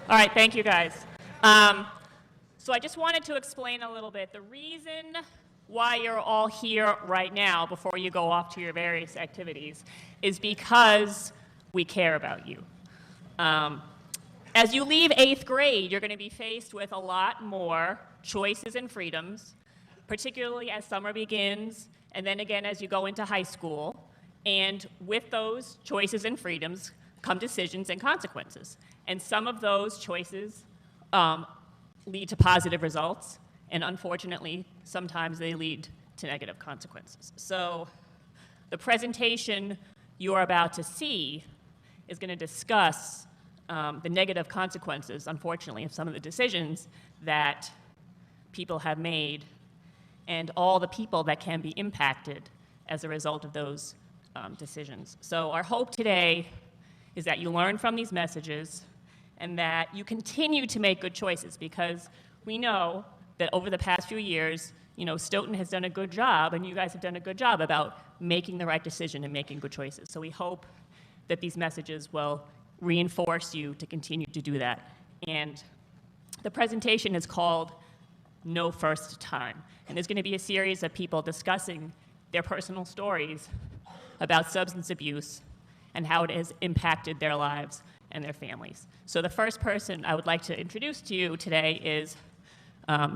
All right, thank you guys. So I just wanted to explain a little bit the reason why you're all here right now before you go off to your various activities is because we care about you. As you leave 8th grade, you're going to be faced with a lot more choices and freedoms, particularly as summer begins, and then again as you go into high school. And with those choices and freedoms come decisions and consequences. And some of those choices lead to positive results, and unfortunately, sometimes they lead to negative consequences. So the presentation you're about to see is going to discuss the negative consequences, unfortunately, of some of the decisions that people have made and all the people that can be impacted as a result of those decisions. So our hope today is that you learn from these messages and that you continue to make good choices, because we know that over the past few years, Stoughton has done a good job, and you guys have done a good job about making the right decision and making good choices. So we hope that these messages will reinforce you to continue to do that. And the presentation is called No First Time. And there's going to be a series of people discussing their personal stories about substance abuse and how it has impacted their lives and their families. So the first person I would like to introduce to you today is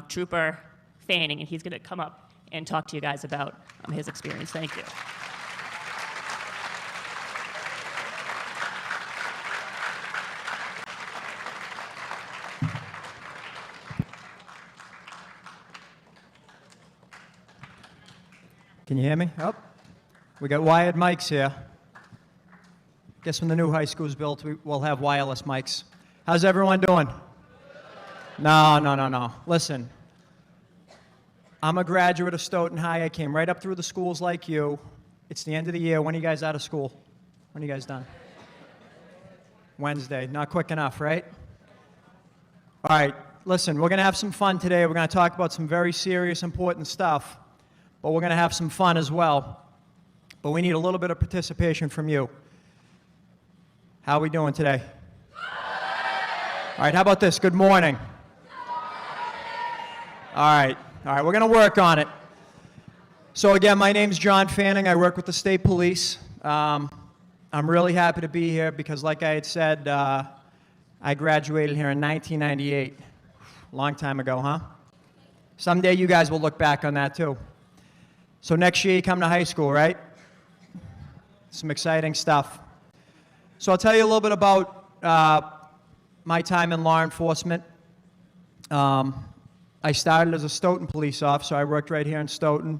Trooper Fanning, and he's going to come up and talk to you guys about his experience. Thank you. Can you hear me? Oh, we got wired mics here. Guess when the new high school is built, we'll have wireless mics. How's everyone doing? No. Listen, I'm a graduate of Stoughton High. I came right up through the schools like you. It's the end of the year. When are you guys out of school? When are you guys done? Wednesday. Not quick enough, right? All right, listen, we're going to have some fun today. We're going to talk about some very serious, important stuff, but we're going to have some fun as well. But we need a little bit of participation from you. How are we doing today? All right, how about this? Good morning. All right, we're going to work on it. So again, my name's John Fanning. I work with the state police. I'm really happy to be here because, like I had said, I graduated here in 1998. Long time ago, huh? Someday you guys will look back on that too. So next year you come to high school, right? Some exciting stuff. So I'll tell you a little bit about my time in law enforcement. I started as a Stoughton police officer. I worked right here in Stoughton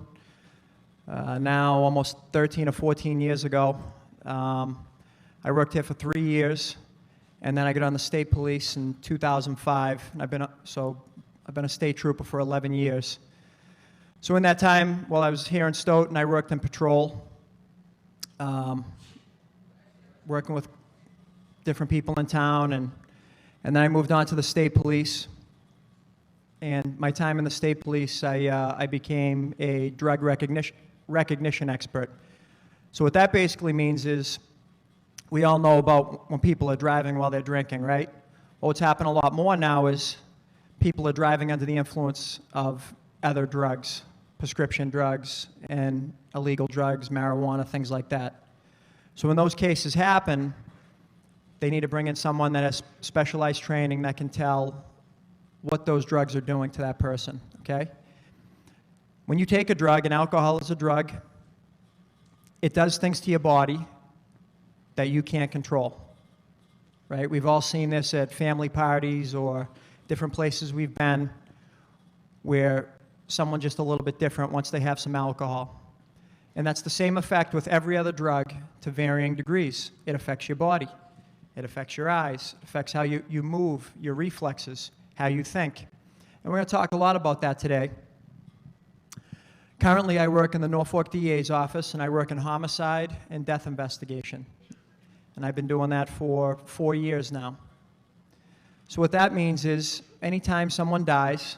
now almost 13 or 14 years ago. I worked here for 3 years, and then I got on the state police in 2005. And I've been a state trooper for 11 years. So in that time, while I was here in Stoughton, I worked in patrol, working with different people in town, and then I moved on to the state police. And my time in the state police, I became a drug recognition expert. So what that basically means is, we all know about when people are driving while they're drinking, right? Well, what's happened a lot more now is people are driving under the influence of other drugs, prescription drugs and illegal drugs, marijuana, things like that. So when those cases happen, they need to bring in someone that has specialized training that can tell what those drugs are doing to that person, okay? When you take a drug, and alcohol is a drug, it does things to your body that you can't control, right? We've all seen this at family parties or different places we've been where someone just a little bit different once they have some alcohol. And that's the same effect with every other drug to varying degrees. It affects your body. It affects your eyes. It affects how you move, your reflexes, how you think. And we're going to talk a lot about that today. Currently, I work in the Norfolk DA's office, and I work in homicide and death investigation. And I've been doing that for 4 years now. So what that means is anytime someone dies,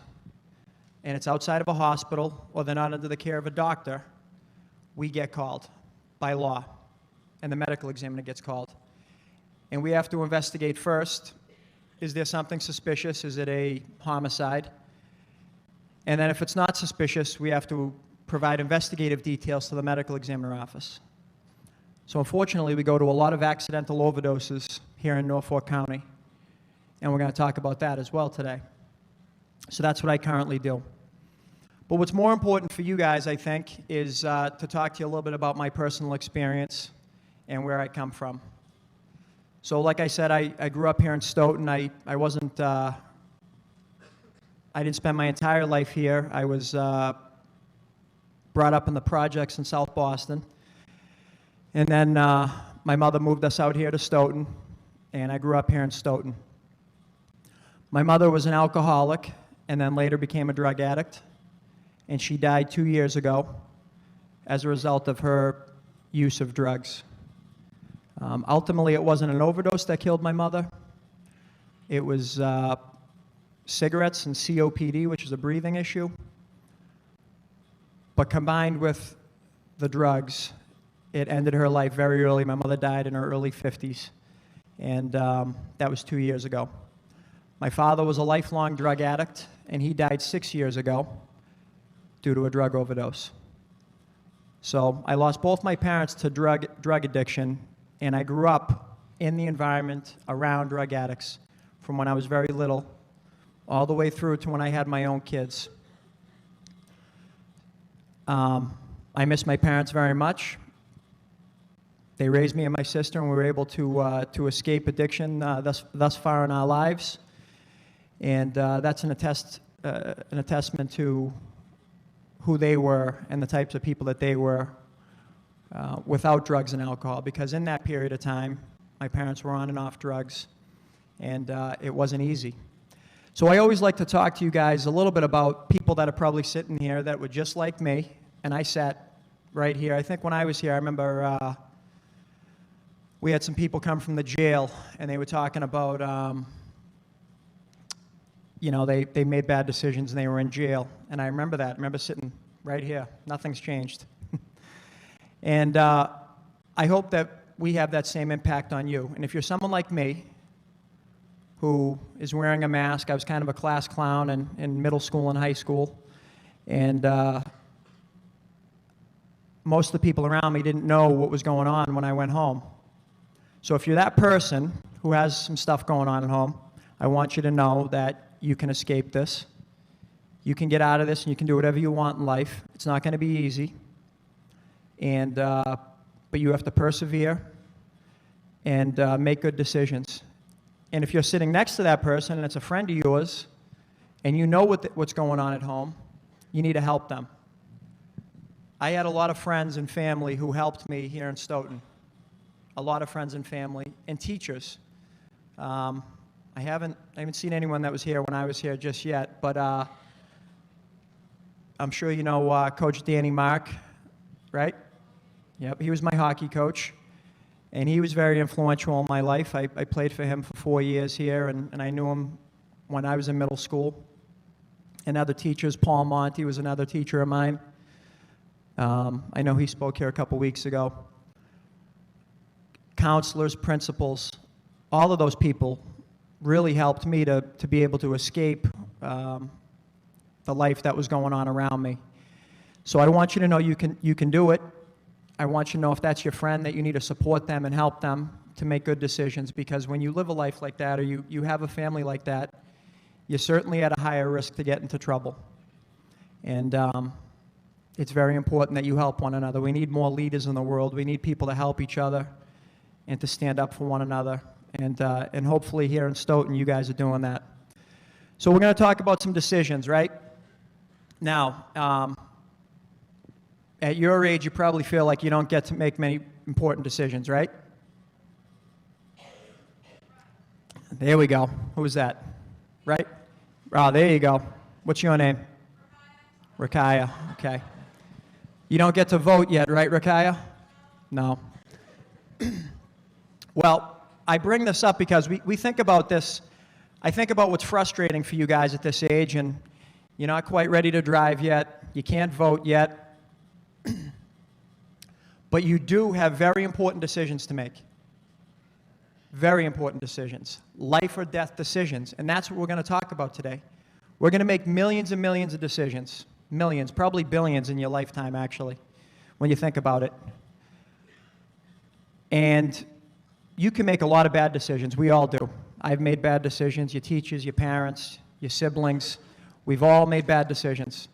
and it's outside of a hospital or they're not under the care of a doctor, we get called by law, and the medical examiner gets called. And we have to investigate first is there something suspicious? Is it a homicide? And then if it's not suspicious, we have to provide investigative details to the medical examiner office. So unfortunately, we go to a lot of accidental overdoses here in Norfolk County, and we're going to talk about that as well today. So that's what I currently do. But what's more important for you guys, I think, is to talk to you a little bit about my personal experience and where I come from. So like I said, I grew up here in Stoughton. I didn't spend my entire life here. I was brought up in the projects in South Boston. And then my mother moved us out here to Stoughton, and I grew up here in Stoughton. My mother was an alcoholic and then later became a drug addict, and she died 2 years ago as a result of her use of drugs. Ultimately, it wasn't an overdose that killed my mother. It was cigarettes and COPD, which is a breathing issue. But combined with the drugs, it ended her life very early. My mother died in her early 50s, and that was 2 years ago. My father was a lifelong drug addict, and he died 6 years ago due to a drug overdose. So I lost both my parents to drug addiction, and I grew up in the environment around drug addicts from when I was very little all the way through to when I had my own kids. I miss my parents very much. They raised me and my sister, and we were able to escape addiction thus far in our lives. And that's an attestment to who they were and the types of people that they were without drugs and alcohol, because in that period of time, my parents were on and off drugs, and it wasn't easy. So I always like to talk to you guys a little bit about people that are probably sitting here that were just like me, and I sat right here. I think when I was here, I remember we had some people come from the jail, and they were talking about, they made bad decisions and they were in jail, and I remember that. I remember sitting right here. Nothing's changed. And I hope that we have that same impact on you. And if you're someone like me who is wearing a mask, I was kind of a class clown in middle school and high school, and most of the people around me didn't know what was going on when I went home. So if you're that person who has some stuff going on at home, I want you to know that you can escape this. You can get out of this, and you can do whatever you want in life. It's not going to be easy. And but you have to persevere and make good decisions. And if you're sitting next to that person and it's a friend of yours, and you know what's going on at home, you need to help them. I had a lot of friends and family who helped me here in Stoughton. A lot of friends and family and teachers. I haven't seen anyone that was here when I was here just yet, but I'm sure you know Coach Danny Mark, right? Yep, he was my hockey coach, and he was very influential in my life. I played for him for 4 years here, and I knew him when I was in middle school. And other teachers, Paul Monty was another teacher of mine. I know he spoke here a couple weeks ago. Counselors, principals, all of those people really helped me to be able to escape the life that was going on around me. So I want you to know you can do it. I want you to know if that's your friend that you need to support them and help them to make good decisions, because when you live a life like that or you have a family like that, you're certainly at a higher risk to get into trouble. And it's very important that you help one another. We need more leaders in the world. We need people to help each other and to stand up for one another. And hopefully here in Stoughton, you guys are doing that. So we're going to talk about some decisions, right? Now, at your age, you probably feel like you don't get to make many important decisions, right? There we go. Who was that? Right? Oh, there you go. What's your name? Rakaya. Okay. You don't get to vote yet, right, Rakaya? No. Well, I bring this up because we think about this. I think about what's frustrating for you guys at this age, and you're not quite ready to drive yet. You can't vote yet. But you do have very important decisions to make. Very important decisions. Life or death decisions. And that's what we're going to talk about today. We're going to make millions and millions of decisions. Millions, probably billions in your lifetime, actually, when you think about it. And you can make a lot of bad decisions. We all do. I've made bad decisions. Your teachers, your parents, your siblings. We've all made bad decisions.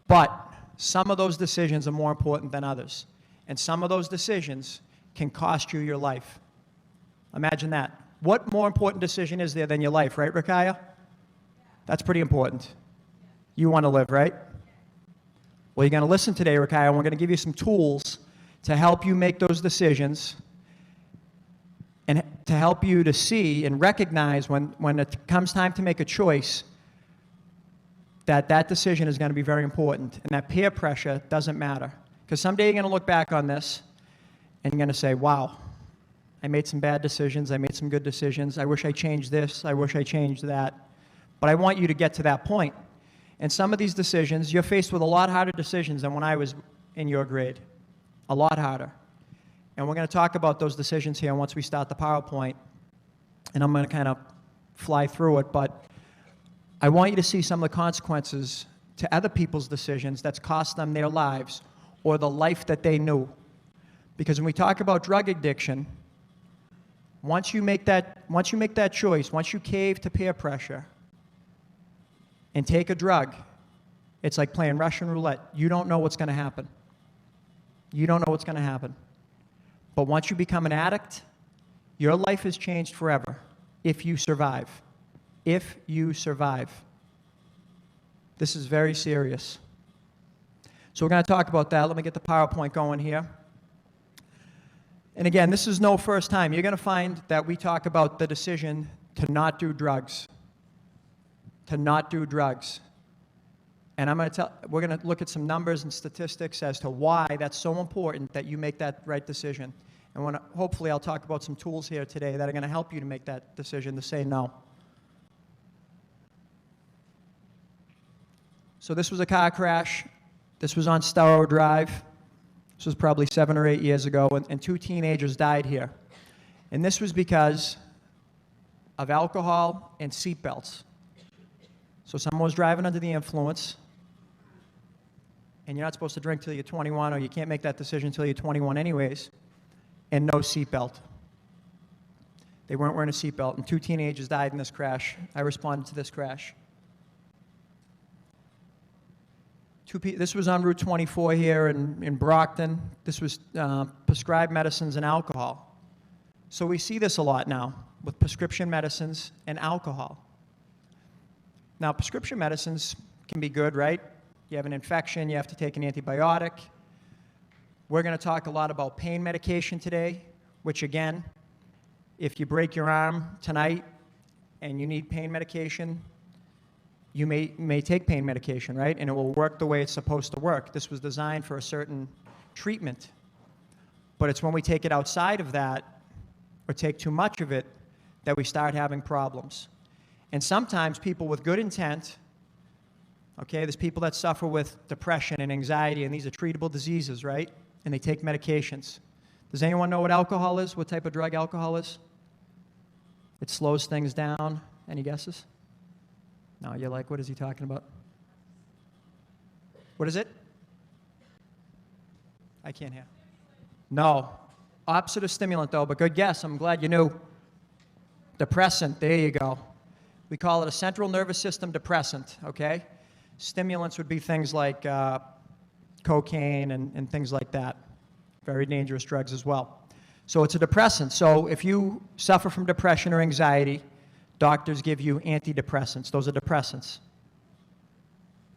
But some of those decisions are more important than others. And some of those decisions can cost you your life. Imagine that. What more important decision is there than your life, right, Rakaya? That's pretty important. You want to live, right? Well, you're going to listen today, Rakaya, and we're going to give you some tools to help you make those decisions and to help you to see and recognize when it comes time to make a choice that that decision is going to be very important and that peer pressure doesn't matter. Because someday you're going to look back on this and you're going to say, wow, I made some bad decisions, I made some good decisions, I wish I changed this, I wish I changed that. But I want you to get to that point. And some of these decisions, you're faced with a lot harder decisions than when I was in your grade. A lot harder. And we're going to talk about those decisions here once we start the PowerPoint. And I'm going to kind of fly through it, but I want you to see some of the consequences to other people's decisions that's cost them their lives or the life that they knew. Because when we talk about drug addiction, once you make that choice, once you cave to peer pressure and take a drug, it's like playing Russian roulette. You don't know what's going to happen. You don't know what's going to happen. But once you become an addict, your life is changed forever if you survive. If you survive. This is very serious. So we're going to talk about that. Let me get the PowerPoint going here. And again, this is no first time. You're going to find that we talk about the decision to not do drugs. To not do drugs. And we're going to look at some numbers and statistics as to why that's so important that you make that right decision. And hopefully I'll talk about some tools here today that are going to help you to make that decision to say no. So this was a car crash. This was on Stoughton Drive. This was probably 7 or 8 years ago, and 2 teenagers died here. And this was because of alcohol and seatbelts. So someone was driving under the influence, and you're not supposed to drink till you're 21, or you can't make that decision until you're 21 anyways, and no seatbelt. They weren't wearing a seatbelt, and 2 teenagers died in this crash. I responded to this crash. This was on Route 24 here in Brockton. This was prescribed medicines and alcohol. So we see this a lot now with prescription medicines and alcohol. Now, prescription medicines can be good, right? You have an infection, you have to take an antibiotic. We're going to talk a lot about pain medication today, which again, if you break your arm tonight and you need pain medication, you may take pain medication, right? And it will work the way it's supposed to work. This was designed for a certain treatment. But it's when we take it outside of that or take too much of it that we start having problems. And sometimes people with good intent, okay, there's people that suffer with depression and anxiety, and these are treatable diseases, right? And they take medications. Does anyone know what alcohol is? What type of drug alcohol is? It slows things down. Any guesses? No, you're like, what is he talking about? What is it? I can't hear. No. Opposite of stimulant, though, but good guess. I'm glad you knew. Depressant, there you go. We call it a central nervous system depressant, okay? Stimulants would be things like cocaine and things like that. Very dangerous drugs as well. So it's a depressant. So if you suffer from depression or anxiety, doctors give you antidepressants. Those are depressants.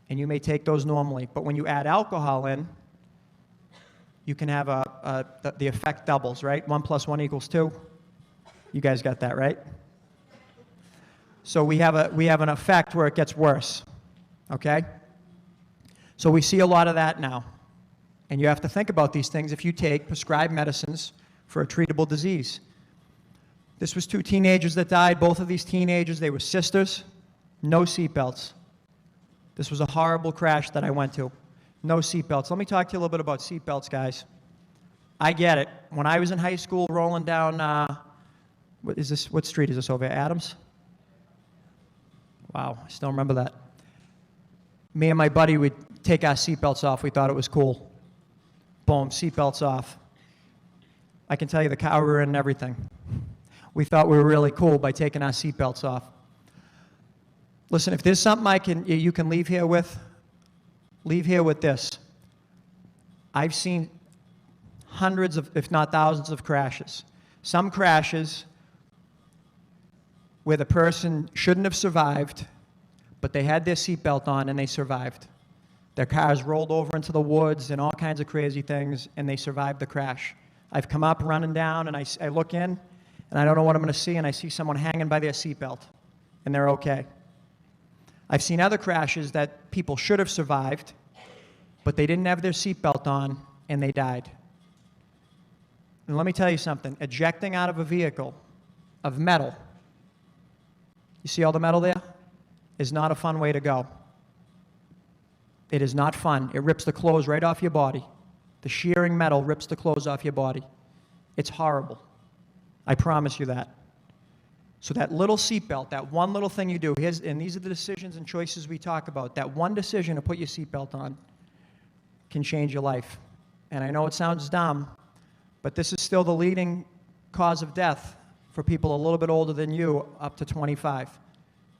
And you may take those normally. But when you add alcohol in, you can have the effect doubles, right? 1 + 1 = 2. You guys got that, right? So we have an effect where it gets worse, okay? So we see a lot of that now. And you have to think about these things if you take prescribed medicines for a treatable disease. This was 2 teenagers that died. Both of these teenagers, they were sisters, no seatbelts. This was a horrible crash that I went to. No seatbelts. Let me talk to you a little bit about seatbelts, guys. I get it. When I was in high school rolling down what is this? What street is this over here? Adams? Wow, I still remember that. Me and my buddy would take our seatbelts off. We thought it was cool. Boom, seatbelts off. I can tell you the car we were in and everything. We thought we were really cool by taking our seatbelts off. Listen, if there's something you can leave here with this. I've seen hundreds of, if not thousands of crashes. Some crashes where the person shouldn't have survived, but they had their seatbelt on and they survived. Their cars rolled over into the woods and all kinds of crazy things, and they survived the crash. I've come up running down, and I look in, and I don't know what I'm going to see, and I see someone hanging by their seatbelt, and they're okay. I've seen other crashes that people should have survived, but they didn't have their seatbelt on, and they died. And let me tell you something. Ejecting out of a vehicle of metal, you see all the metal there, is not a fun way to go. It is not fun. It rips the clothes right off your body. The shearing metal rips the clothes off your body. It's horrible. I promise you that. So that little seatbelt, that one little thing you do, and these are the decisions and choices we talk about, that one decision to put your seatbelt on can change your life. And I know it sounds dumb, but this is still the leading cause of death for people a little bit older than you, up to 25.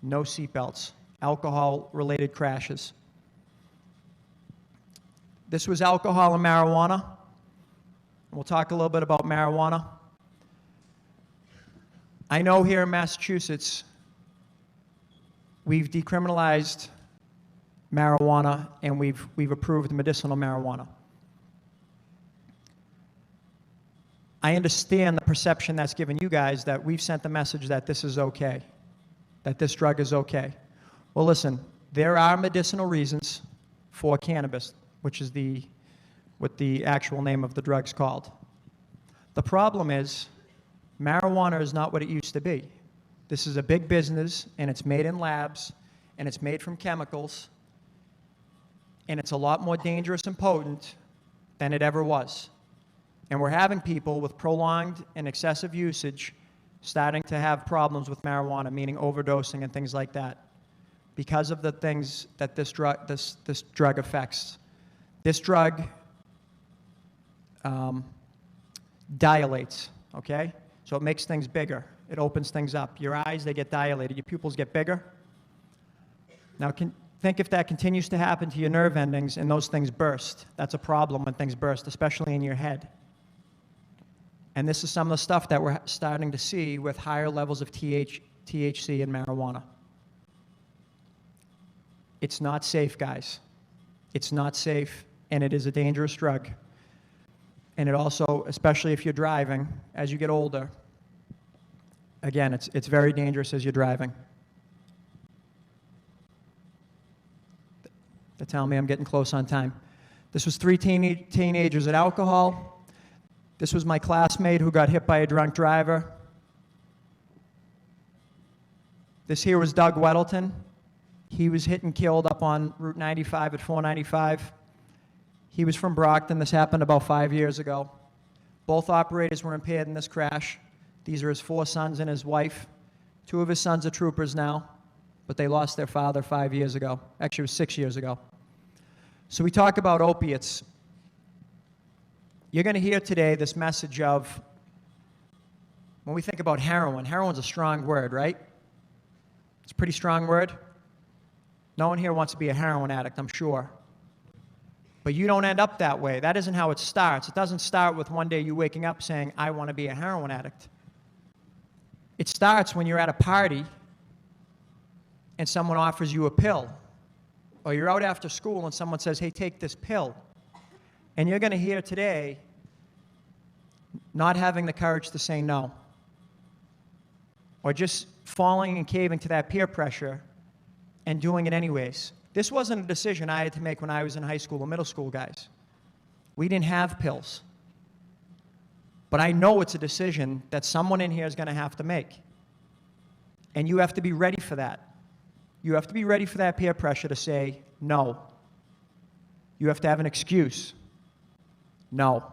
No seatbelts, alcohol-related crashes. This was alcohol and marijuana. We'll talk a little bit about marijuana. I know here in Massachusetts, we've decriminalized marijuana and we've approved medicinal marijuana. I understand the perception that's given you guys that we've sent the message that this is okay, that this drug is okay. Well, listen, there are medicinal reasons for cannabis, which is what the actual name of the drug's called. The problem is, marijuana is not what it used to be. This is a big business, and it's made in labs, and it's made from chemicals, and it's a lot more dangerous and potent than it ever was. And we're having people with prolonged and excessive usage starting to have problems with marijuana, meaning overdosing and things like that, because of the things that this drug affects. This drug dilates, okay? So it makes things bigger. It opens things up. Your eyes, they get dilated. Your pupils get bigger. Now, think if that continues to happen to your nerve endings and those things burst. That's a problem when things burst, especially in your head. And this is some of the stuff that we're starting to see with higher levels of THC in marijuana. It's not safe, guys. It's not safe, and it is a dangerous drug. And it also, especially if you're driving, as you get older, again, it's very dangerous as you're driving. They're telling me I'm getting close on time. This was 3 teenagers at alcohol. This was my classmate who got hit by a drunk driver. This here was Doug Weddleton. He was hit and killed up on Route 95 at 495. He was from Brockton. This happened about 5 years ago. Both operators were impaired in this crash. These are his 4 sons and his wife. 2 of his sons are troopers now, but they lost their father 5 years ago. Actually, it was 6 years ago. So we talk about opiates. You're going to hear today this message of, when we think about heroin, heroin's a strong word, right? It's a pretty strong word. No one here wants to be a heroin addict, I'm sure. But you don't end up that way. That isn't how it starts. It doesn't start with one day you waking up saying, I want to be a heroin addict. It starts when you're at a party and someone offers you a pill. Or you're out after school and someone says, hey, take this pill. And you're going to hear today not having the courage to say no. Or just falling and caving to that peer pressure and doing it anyways. This wasn't a decision I had to make when I was in high school or middle school, guys. We didn't have pills. But I know it's a decision that someone in here is going to have to make. And you have to be ready for that. You have to be ready for that peer pressure to say no. You have to have an excuse. No,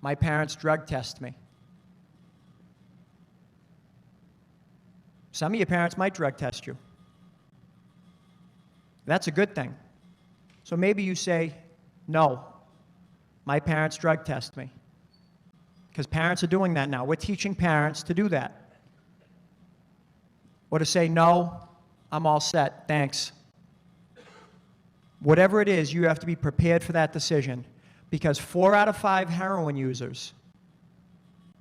my parents drug test me. Some of your parents might drug test you. That's a good thing. So maybe you say, no, my parents drug test me. Because parents are doing that now. We're teaching parents to do that. Or to say, no, I'm all set, thanks. Whatever it is, you have to be prepared for that decision. Because 4 out of 5 heroin users,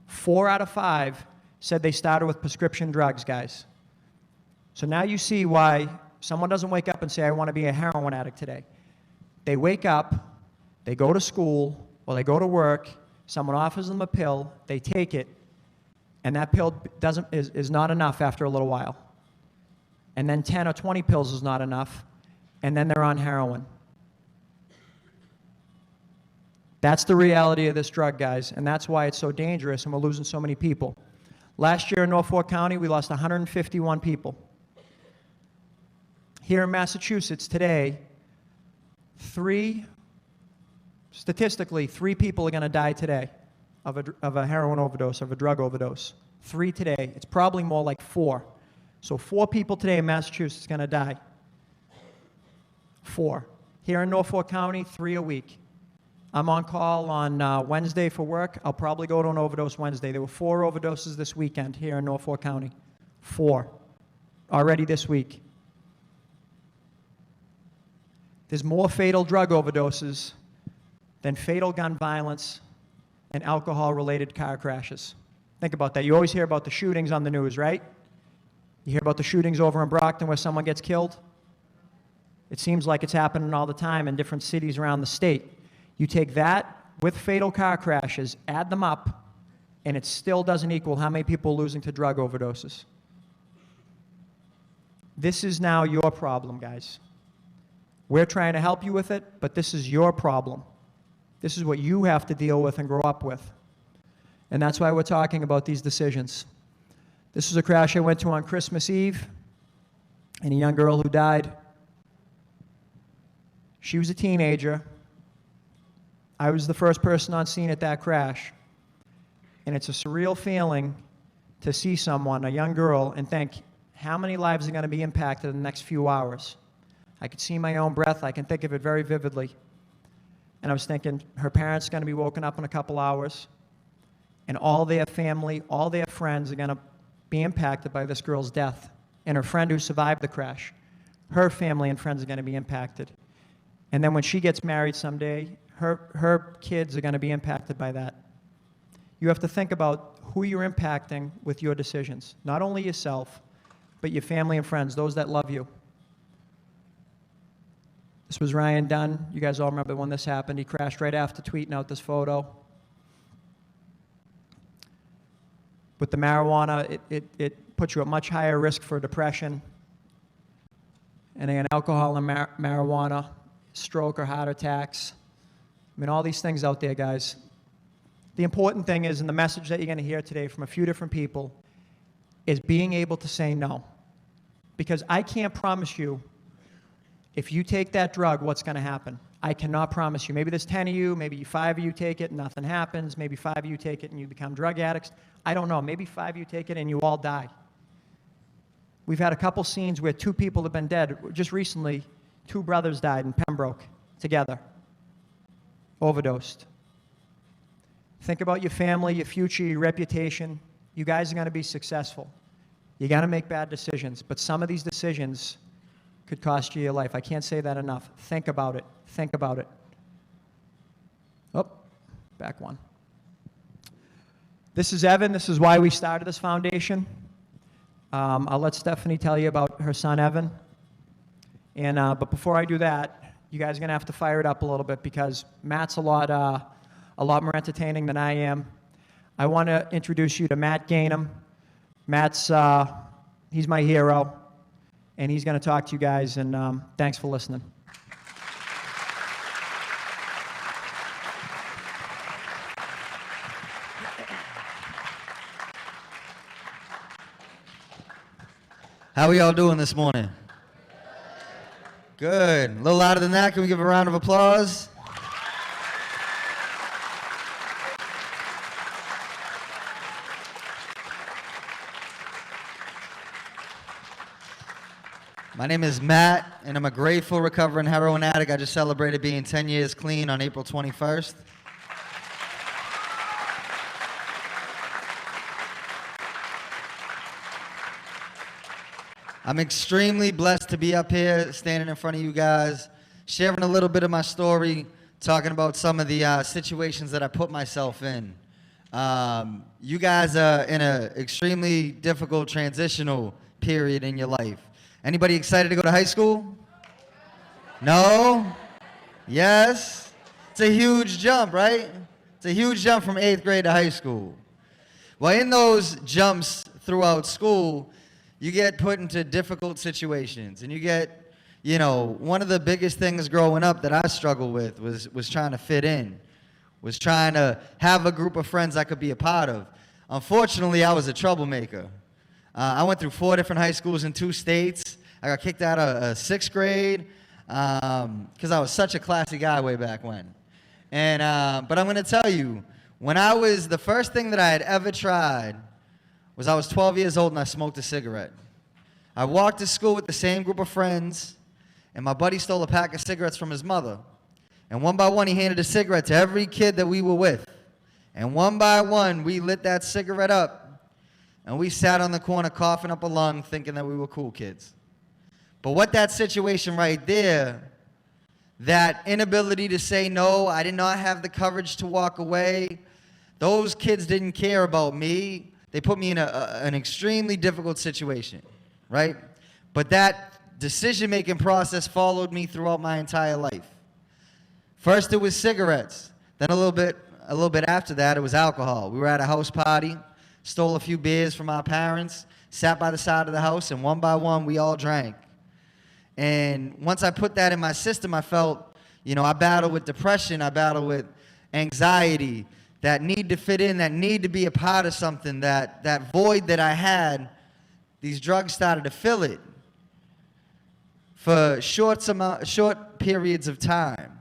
4 out of 5 said they started with prescription drugs, guys. So now you see why someone doesn't wake up and say, I want to be a heroin addict today. They wake up, they go to school, or they go to work, someone offers them a pill, they take it, and that pill is not enough after a little while. And then 10 or 20 pills is not enough, and then they're on heroin. That's the reality of this drug, guys, and that's why it's so dangerous and we're losing so many people. Last year in Norfolk County, we lost 151 people. Here in Massachusetts today, statistically, 3 people are going to die today of a heroin overdose, of a drug overdose. 3 today. It's probably more like 4. So 4 people today in Massachusetts are going to die. 4. Here in Norfolk County, 3 a week. I'm on call on Wednesday for work. I'll probably go to an overdose Wednesday. There were 4 overdoses this weekend here in Norfolk County. 4. Already this week. There's more fatal drug overdoses than fatal gun violence and alcohol-related car crashes. Think about that. You always hear about the shootings on the news, right? You hear about the shootings over in Brockton where someone gets killed? It seems like it's happening all the time in different cities around the state. You take that with fatal car crashes, add them up, and it still doesn't equal how many people are losing to drug overdoses. This is now your problem, guys. We're trying to help you with it, but this is your problem. This is what you have to deal with and grow up with. And that's why we're talking about these decisions. This was a crash I went to on Christmas Eve, and a young girl who died. She was a teenager. I was the first person on scene at that crash. And it's a surreal feeling to see someone, a young girl, and think, how many lives are going to be impacted in the next few hours? I could see my own breath. I can think of it very vividly. And I was thinking, her parents are going to be woken up in a couple hours, and all their family, all their friends are going to be impacted by this girl's death. And her friend who survived the crash, her family and friends are going to be impacted. And then when she gets married someday, her kids are going to be impacted by that. You have to think about who you're impacting with your decisions. Not only yourself, but your family and friends, those that love you. This was Ryan Dunn. You guys all remember when this happened. He crashed right after tweeting out this photo. With the marijuana, it puts you at much higher risk for depression. And again, alcohol and marijuana, stroke or heart attacks. I mean, all these things out there, guys. The important thing is, and the message that you're going to hear today from a few different people, is being able to say no. Because I can't promise you, if you take that drug, what's going to happen? I cannot promise you. Maybe there's 10 of you, maybe 5 of you take it and nothing happens. Maybe 5 of you take it and you become drug addicts. I don't know. Maybe 5 of you take it and you all die. We've had a couple scenes where 2 people have been dead. Just recently, 2 brothers died in Pembroke together, overdosed. Think about your family, your future, your reputation. You guys are going to be successful. You got to make bad decisions, but some of these decisions could cost you your life. I can't say that enough. Think about it. Think about it. Oh, back one. This is Evan. This is why we started this foundation. I'll let Stephanie tell you about her son, Evan. And but before I do that, you guys are going to have to fire it up a little bit because Matt's a lot more entertaining than I am. I want to introduce you to Matt Gainham. Matt's, he's my hero, and he's going to talk to you guys, and thanks for listening. How are y'all doing this morning? Good. A little louder than that. Can we give a round of applause? My name is Matt, and I'm a grateful recovering heroin addict. I just celebrated being 10 years clean on April 21st. I'm extremely blessed to be up here, standing in front of you guys, sharing a little bit of my story, talking about some of the situations that I put myself in. You guys are in an extremely difficult transitional period in your life. Anybody excited to go to high school? No? Yes? It's a huge jump, right? It's a huge jump from 8th grade to high school. Well, in those jumps throughout school, you get put into difficult situations, and you get, one of the biggest things growing up that I struggled with was trying to fit in, was trying to have a group of friends I could be a part of. Unfortunately, I was a troublemaker. I went through 4 different high schools in 2 states. I got kicked out of 6th grade because I was such a classy guy way back when. But I'm going to tell you, the first thing that I had ever tried was I was 12 years old and I smoked a cigarette. I walked to school with the same group of friends, and my buddy stole a pack of cigarettes from his mother. And one by one, he handed a cigarette to every kid that we were with. And one by one, we lit that cigarette up, and we sat on the corner coughing up a lung thinking that we were cool kids. But what that situation right there, that inability to say no, I did not have the courage to walk away. Those kids didn't care about me. They put me in an extremely difficult situation, right? But that decision-making process followed me throughout my entire life. First, it was cigarettes. Then a little bit after that, it was alcohol. We were at a house party, stole a few beers from our parents, sat by the side of the house, and one by one, we all drank. And once I put that in my system, I felt, I battled with depression, I battled with anxiety, that need to fit in, that need to be a part of something, that void that I had, these drugs started to fill it for short periods of time.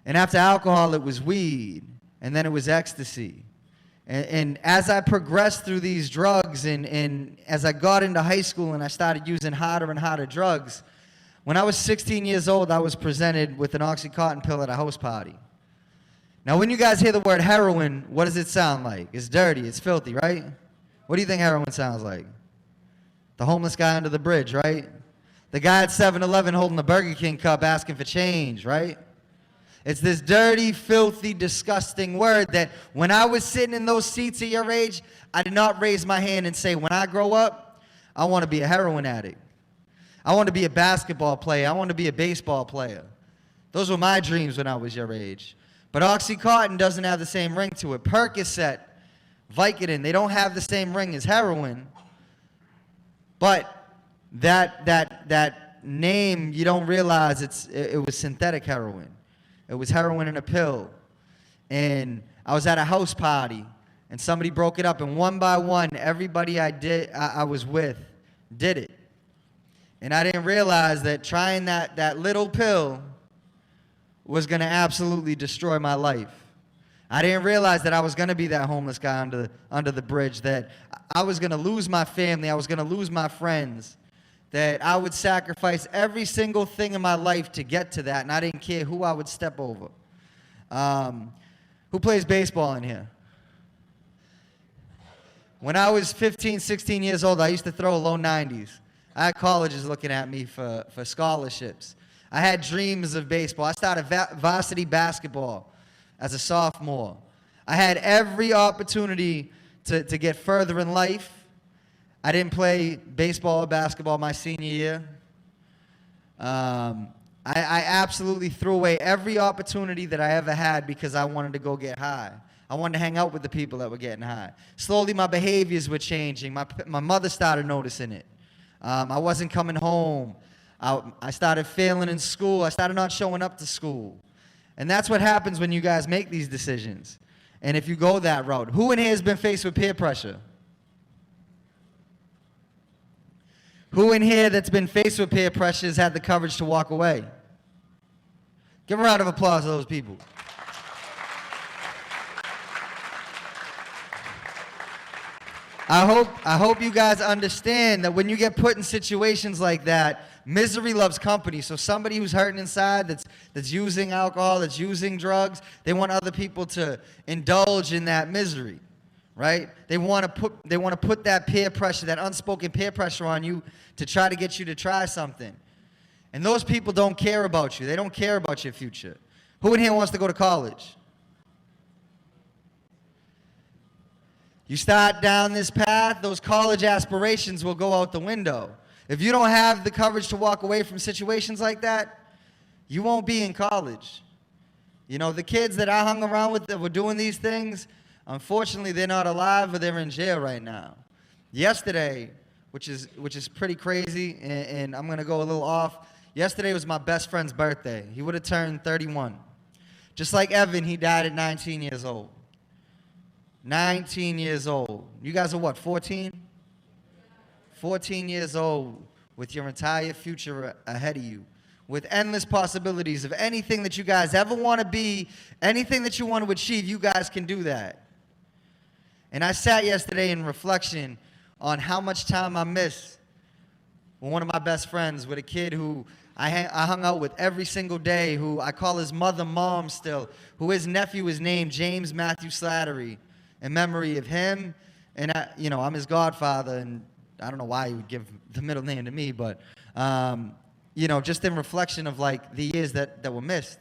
And after alcohol, it was weed, and then it was ecstasy. And as I progressed through these drugs, and as I got into high school and I started using harder and harder drugs, when I was 16 years old, I was presented with an Oxycontin pill at a house party. Now, when you guys hear the word heroin, what does it sound like? It's dirty, it's filthy, right? What do you think heroin sounds like? The homeless guy under the bridge, right? The guy at 7-Eleven holding the Burger King cup asking for change, right? It's this dirty, filthy, disgusting word that when I was sitting in those seats at your age, I did not raise my hand and say, when I grow up, I want to be a heroin addict. I want to be a basketball player. I want to be a baseball player. Those were my dreams when I was your age. But Oxycontin doesn't have the same ring to it. Percocet, Vicodin, they don't have the same ring as heroin. But that name, you don't realize it was synthetic heroin. It was heroin in a pill. And I was at a house party, and somebody broke it up, and one by one, everybody I was with did it. And I didn't realize that trying that little pill was going to absolutely destroy my life. I didn't realize that I was going to be that homeless guy under the bridge, that I was going to lose my family, I was going to lose my friends, that I would sacrifice every single thing in my life to get to that, and I didn't care who I would step over. Who plays baseball in here? When I was 15, 16 years old, I used to throw low 90s. I had colleges looking at me for scholarships. I had dreams of baseball. I started varsity basketball as a sophomore. I had every opportunity to get further in life. I didn't play baseball or basketball my senior year. I absolutely threw away every opportunity that I ever had because I wanted to go get high. I wanted to hang out with the people that were getting high. Slowly, my behaviors were changing. My mother started noticing it. I wasn't coming home. I started failing in school. I started not showing up to school. And that's what happens when you guys make these decisions. And if you go that route. Who in here has been faced with peer pressure? Who in here that's been faced with peer pressure has had the courage to walk away? Give a round of applause to those people. I hope you guys understand that when you get put in situations like that, misery loves company. So somebody who's hurting inside, that's using alcohol, that's using drugs, they want other people to indulge in that misery, right? They want to put that peer pressure, that unspoken peer pressure on you to try to get you to try something. And those people don't care about you. They don't care about your future. Who in here wants to go to college? You start down this path, those college aspirations will go out the window. If you don't have the courage to walk away from situations like that, you won't be in college. You know, the kids that I hung around with that were doing these things, unfortunately, they're not alive or they're in jail right now. Yesterday, which is pretty crazy, and I'm going to go a little off. Yesterday was my best friend's birthday. He would have turned 31. Just like Evan, he died at 19 years old. 19 years old. You guys are what, 14? 14 years old with your entire future ahead of you, with endless possibilities of anything that you guys ever want to be, anything that you want to achieve, you guys can do that. And I sat yesterday in reflection on how much time I missed with one of my best friends, with a kid who I hung out with every single day, who I call his mother Mom still, who his nephew is named James Matthew Slattery, in memory of him. And I'm his godfather, and I don't know why he would give the middle name to me, but just in reflection of like the years that were missed.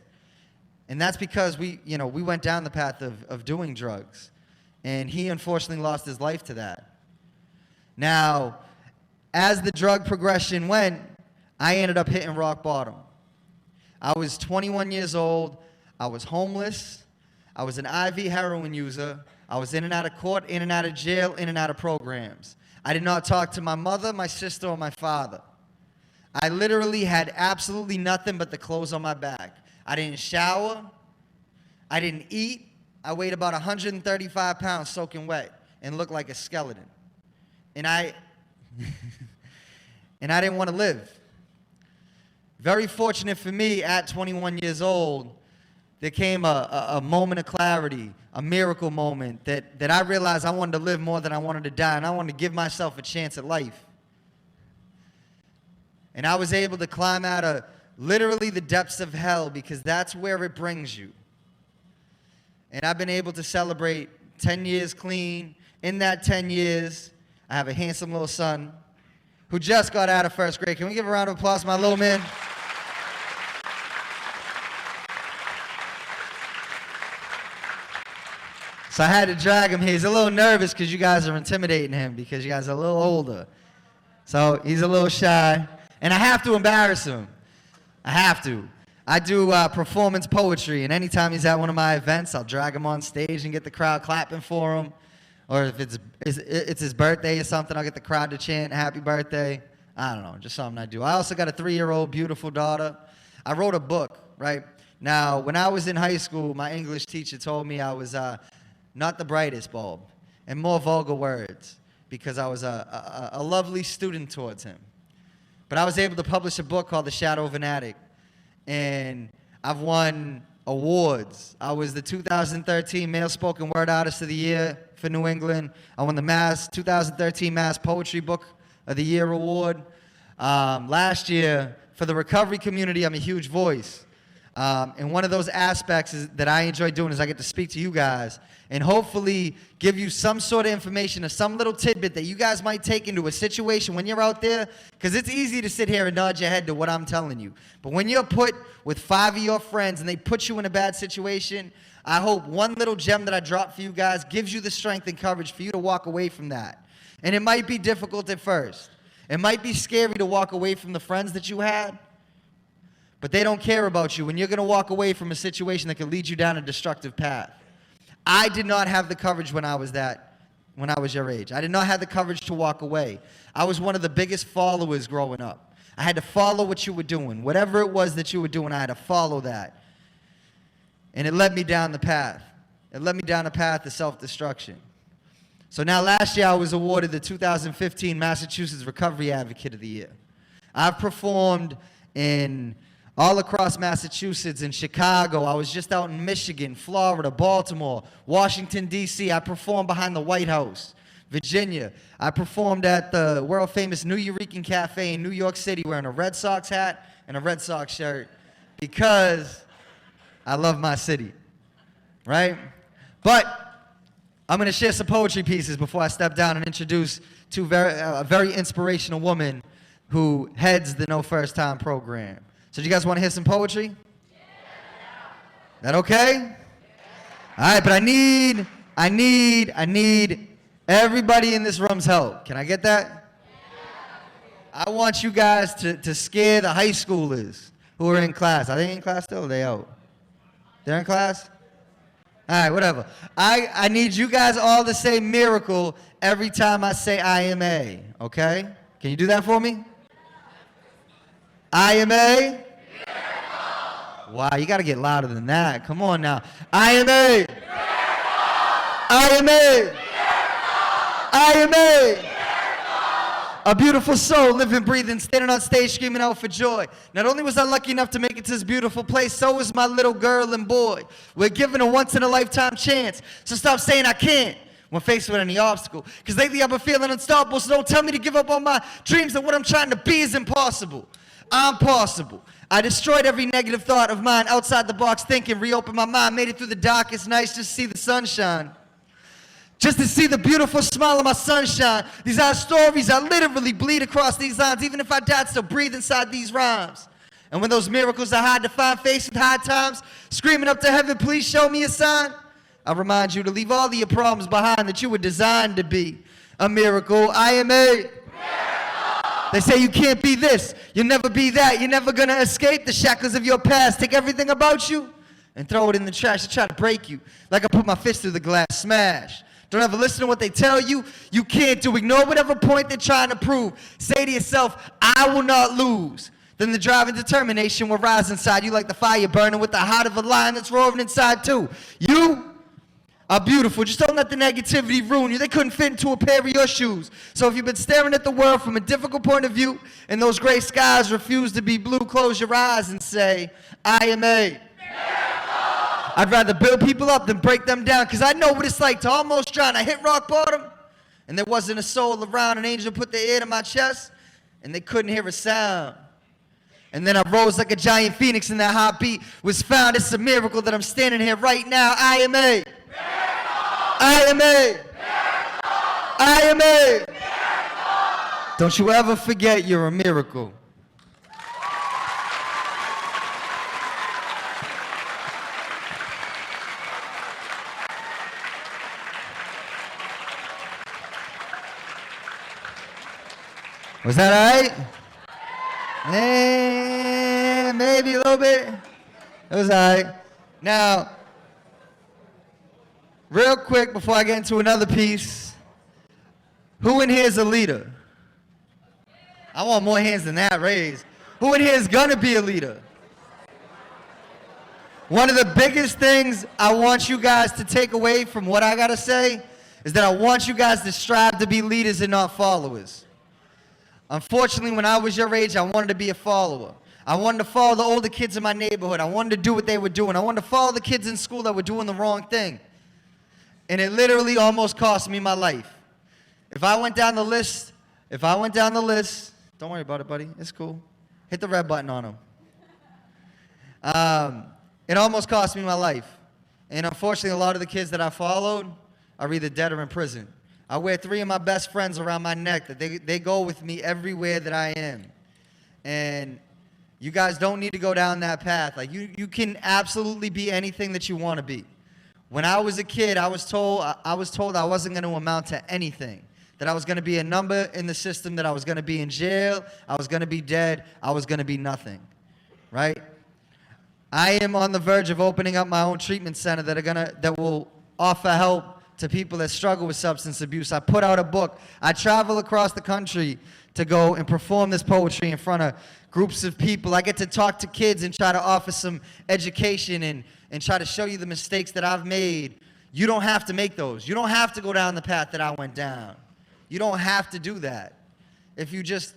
And that's because we went down the path of doing drugs, and he unfortunately lost his life to that. Now, as the drug progression went, I ended up hitting rock bottom. I was 21 years old. I was homeless. I was an IV heroin user. I was in and out of court, in and out of jail, in and out of programs. I did not talk to my mother, my sister, or my father. I literally had absolutely nothing but the clothes on my back. I didn't shower. I didn't eat. I weighed about 135 pounds soaking wet and looked like a skeleton. And I didn't want to live. Very fortunate for me, at 21 years old, there came a moment of clarity, a miracle moment that I realized I wanted to live more than I wanted to die, and I wanted to give myself a chance at life. And I was able to climb out of literally the depths of hell, because that's where it brings you. And I've been able to celebrate 10 years clean. In that 10 years, I have a handsome little son who just got out of first grade. Can we give a round of applause to my little man? So I had to drag him here. He's a little nervous because you guys are intimidating him, because you guys are a little older. So he's a little shy. And I have to embarrass him. I have to. I do performance poetry, and anytime he's at one of my events, I'll drag him on stage and get the crowd clapping for him. Or if it's his birthday or something, I'll get the crowd to chant happy birthday. I don't know, just something I do. I also got a 3-year-old beautiful daughter. I wrote a book, right? Now, when I was in high school, my English teacher told me I was not the brightest bulb, and more vulgar words, because I was a lovely student towards him. But I was able to publish a book called The Shadow of an Addict, and I've won awards. I was the 2013 Male Spoken Word Artist of the Year for New England. I won the 2013 Mass Poetry Book of the Year award. Last year, for the recovery community, I'm a huge voice. And one of those aspects that I enjoy doing is I get to speak to you guys and hopefully give you some sort of information or some little tidbit that you guys might take into a situation when you're out there, because it's easy to sit here and nod your head to what I'm telling you. But when you're put with 5 of your friends and they put you in a bad situation, I hope one little gem that I dropped for you guys gives you the strength and courage for you to walk away from that. And it might be difficult at first. It might be scary to walk away from the friends that you had, but they don't care about you, and you're going to walk away from a situation that could lead you down a destructive path. I did not have the courage when I was your age. I did not have the courage to walk away. I was one of the biggest followers growing up. I had to follow what you were doing. Whatever it was that you were doing, I had to follow that. And it led me down the path. It led me down a path of self-destruction. So now last year I was awarded the 2015 Massachusetts Recovery Advocate of the Year. I've performed in all across Massachusetts, in Chicago. I was just out in Michigan, Florida, Baltimore, Washington, D.C. I performed behind the White House. Virginia. I performed at the world-famous New Eurekan Cafe in New York City wearing a Red Sox hat and a Red Sox shirt because I love my city, right? But I'm going to share some poetry pieces before I step down and introduce a very inspirational woman who heads the No First Time program. So do you guys want to hear some poetry? That okay? All right, but I need everybody in this room's help. Can I get that? I want you guys to scare the high schoolers who are in class. Are they in class still or are they out? They're in class? All right, whatever. I need you guys all to say miracle every time I say I am a, okay? Can you do that for me? I am a? Wow, you got to get louder than that. Come on now. I am a. I am a. I am a beautiful soul, living, breathing, standing on stage, screaming out for joy. Not only was I lucky enough to make it to this beautiful place, so was my little girl and boy. We're given a once-in-a-lifetime chance, so stop saying I can't when faced with any obstacle. Because lately I've been feeling unstoppable, so don't tell me to give up on my dreams, that what I'm trying to be is impossible. I'm possible. I destroyed every negative thought of mine, outside the box thinking, reopened my mind, made it through the darkest nights just to see the sunshine. Just to see the beautiful smile of my sunshine. These are stories, I literally bleed across these lines. Even if I died, still breathe inside these rhymes. And when those miracles are hard to find, faced with hard times, screaming up to heaven, please show me a sign. I remind you to leave all of your problems behind, that you were designed to be a miracle. I am a miracle. They say you can't be this, you'll never be that, you're never gonna escape the shackles of your past. Take everything about you and throw it in the trash to try to break you. Like I put my fist through the glass, smash. Don't ever listen to what they tell you. You can't do. Ignore whatever point they're trying to prove. Say to yourself, I will not lose. Then the drive and determination will rise inside you like the fire burning with the heart of a lion that's roaring inside too. You are beautiful. Just don't let the negativity ruin you. They couldn't fit into a pair of your shoes. So if you've been staring at the world from a difficult point of view and those gray skies refuse to be blue, close your eyes and say, I am a. I'd rather build people up than break them down, because I know what it's like to almost drown. I hit rock bottom and there wasn't a soul around. An angel put their ear to my chest and they couldn't hear a sound. And then I rose like a giant phoenix and that heartbeat was found. It's a miracle that I'm standing here right now. I am a. I am a. I am a. Don't you ever forget you're a miracle. Was that all right? Maybe a little bit. It was all right. Now, real quick before I get into another piece, who in here is a leader? I want more hands than that raised. Who in here is gonna be a leader? One of the biggest things I want you guys to take away from what I gotta say is that I want you guys to strive to be leaders and not followers. Unfortunately, when I was your age, I wanted to be a follower. I wanted to follow the older kids in my neighborhood. I wanted to do what they were doing. I wanted to follow the kids in school that were doing the wrong thing. And it literally almost cost me my life. If I went down the list, don't worry about it, buddy. It's cool. Hit the red button on them. It almost cost me my life. And unfortunately, a lot of the kids that I followed are either dead or in prison. I wear 3 of my best friends around my neck that they go with me everywhere that I am. And you guys don't need to go down that path. Like you can absolutely be anything that you want to be. When I was a kid, I was told I wasn't going to amount to anything. That I was going to be a number in the system, that I was going to be in jail, I was going to be dead, I was going to be nothing. Right? I am on the verge of opening up my own treatment center that will offer help to people that struggle with substance abuse. I put out a book. I travel across the country to go and perform this poetry in front of groups of people. I get to talk to kids and try to offer some education and try to show you the mistakes that I've made. You don't have to make those. You don't have to go down the path that I went down. You don't have to do that. If you just